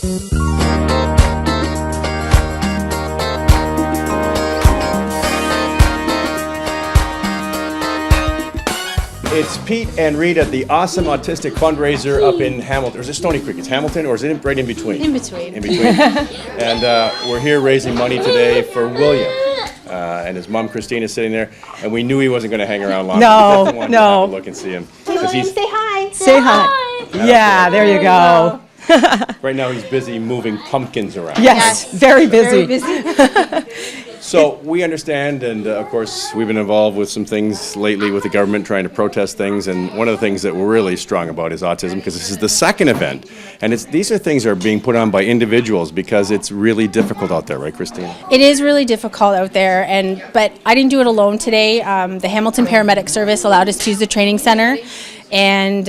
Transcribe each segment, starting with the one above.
It's Pete and Reet at the Awesome Autistic Fundraiser up in Hamilton. Or is it Stony Creek? It's Hamilton, or is it right in between? In between. In between. And we're here raising money today for William. And his mom, Christine, is sitting there. And we knew he wasn't going to hang around long. No, We definitely wanted no. to have a look and see him. William, say hi. Say hi. Yeah, there you go. Right now he's busy moving pumpkins around. Yes, very busy. Very busy. So we understand, and of course we've been involved with some things lately with the government trying to protest things, and one of the things that we're really strong about is autism, because this is the second event, and these are things that are being put on by individuals because it's really difficult out there, right, Christine? It is really difficult out there, but I didn't do it alone today. The Hamilton Paramedic Service allowed us to use the training center, and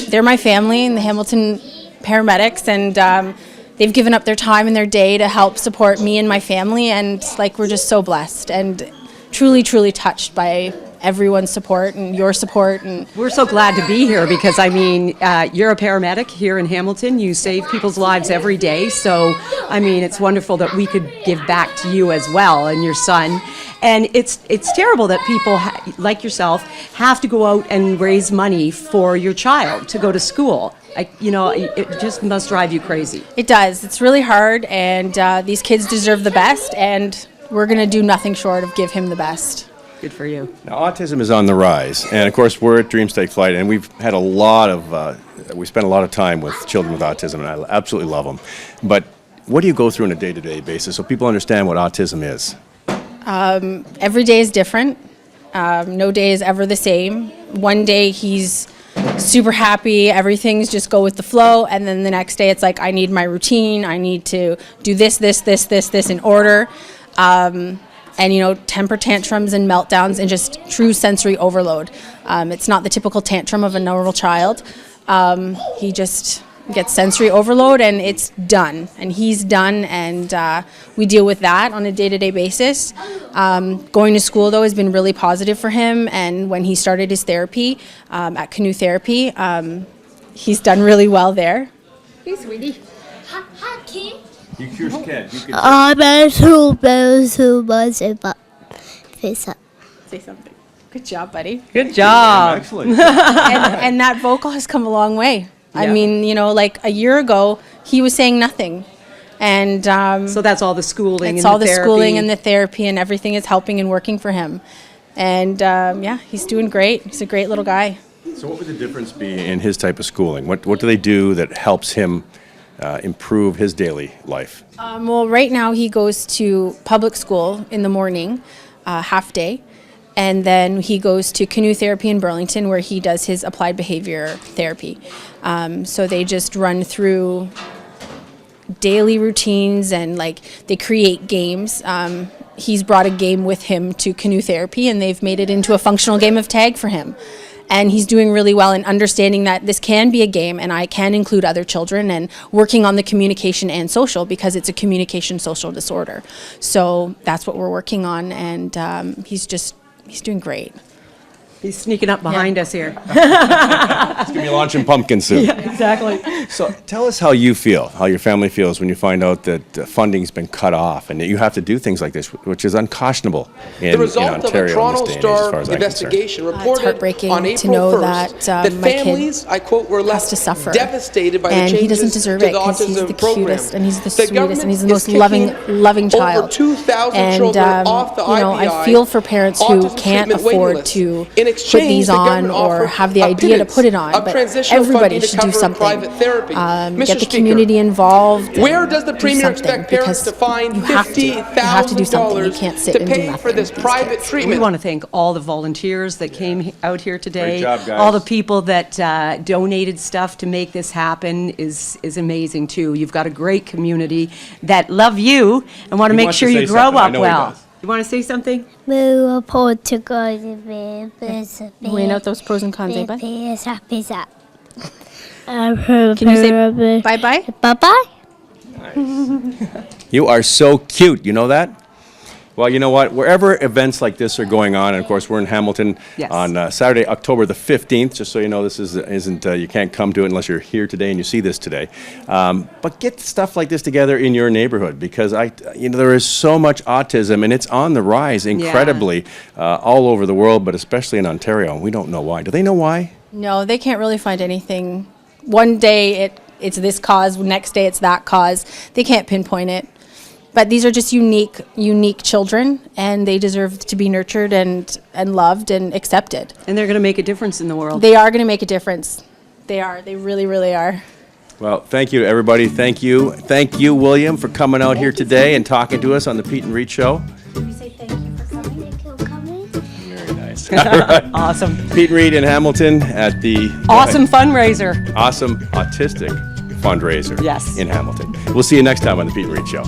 they're my family in the Hamilton paramedics, and they've given up their time and their day to help support me and my family, and we're just so blessed and truly, truly touched by everyone's support and your support. And We're so glad to be here because, I mean, you're a paramedic here in Hamilton. You save people's lives every day. So, I mean, it's wonderful that we could give back to you as well and your son. And it's terrible that people like yourself have to go out and raise money for your child to go to school. It just must drive you crazy. it does. It's really hard, and these kids deserve the best, and we're going to do nothing short of give him the best. Good for you. Now, autism is on the rise, and of course we're at Dreams Take Flight, and we've had we spent a lot of time with children with autism, and I absolutely love them. But what do you go through on a day-to-day basis so people understand what autism is? Every day is different. No day is ever the same. One day he's super happy, everything's just go with the flow, and then the next day it's like, I need my routine, I need to do this in order. And temper tantrums and meltdowns and just true sensory overload. It's not the typical tantrum of a normal child. He just gets sensory overload, and it's done, and he's done, and we deal with that on a day-to-day basis. Going to school, though, has been really positive for him, and when he started his therapy at Canoe Therapy, he's done really well there. Hey, sweetie. Hi, King. You sure can. You can Say something. Good job, buddy. Good job. Excellent. And that vocal has come a long way. I Yeah. mean, a year ago, he was saying nothing. And So that's all the schooling it's and all the therapy. schooling and the therapy, and everything is helping and working for him. And he's doing great. He's a great little guy. So what would the difference be in his type of schooling? What do they do that helps him improve his daily life? Well, right now he goes to public school in the morning, half day. And then he goes to Canoe Therapy in Burlington, where he does his applied behavior therapy. So they just run through daily routines, and they create games. He's brought a game with him to Canoe Therapy, and they've made it into a functional game of tag for him. And he's doing really well in understanding that this can be a game, and I can include other children, and working on the communication and social, because it's a communication social disorder. So that's what we're working on, and he's doing great. He's sneaking up behind us here. It's going to be launching pumpkin soup. Yeah, exactly. So tell us how you feel, how your family feels when you find out that funding's been cut off and that you have to do things like this, which is unconscionable in Ontario in this day and age, as far as I'm investigation concerned. It's heartbreaking on April to know 1st, that my kid families, I quote, were has left to suffer. devastated by And the he changes doesn't deserve to it, the because he's autism the program. cutest, and he's the sweetest, government and he's the is most kicking loving child. Over 2,000 And children off the I IPI feel for parents who autism can't treatment waiting afford list. to In put exchange, these the on government or offered have the a idea to pittance put it on, of but transitional everybody funding to should do cover something. private therapy. Mr. Get the Speaker, community involved. where and does the do Premier something, expect parents because to find you have to do something. You $50,000 can't sit to and do pay nothing for this with these private kids. We treatment? want to thank all the volunteers that came out here today. Great job, guys. All the people that donated stuff to make this happen is amazing, too. You've got a great community that love you and want to He make wants sure to you say grow something. I up know he well. does. You want to say something? We were told to go to bed. Weighing out those pros and cons, eh, bud? Can Can you say bye-bye? bye-bye? You are so cute, you know that? Well, you know what? Wherever events like this are going on, and of course we're in Hamilton Yes. on Saturday, October the 15th. Just so you know, this isn't you can't come to it unless you're here today and you see this today. But get stuff like this together in your neighborhood because there is so much autism and it's on the rise incredibly all over the world, but especially in Ontario. And we don't know why. Do they know why? No, they can't really find anything. One day it's this cause, next day it's that cause. They can't pinpoint it. But these are just unique children, and they deserve to be nurtured and loved and accepted. And they're going to make a difference in the world. They are going to make a difference. They are. They really, really are. Well, thank you to everybody. Thank you, William, for coming out here today and talking to us on the Peet and Reet Show. We say thank you for coming. Thank you for coming. Very nice. All right. Awesome. Peet and Reet in Hamilton at the Awesome fundraiser. Awesome Autistic Fundraiser Yes. in Hamilton. We'll see you next time on the Peet and Reet Show.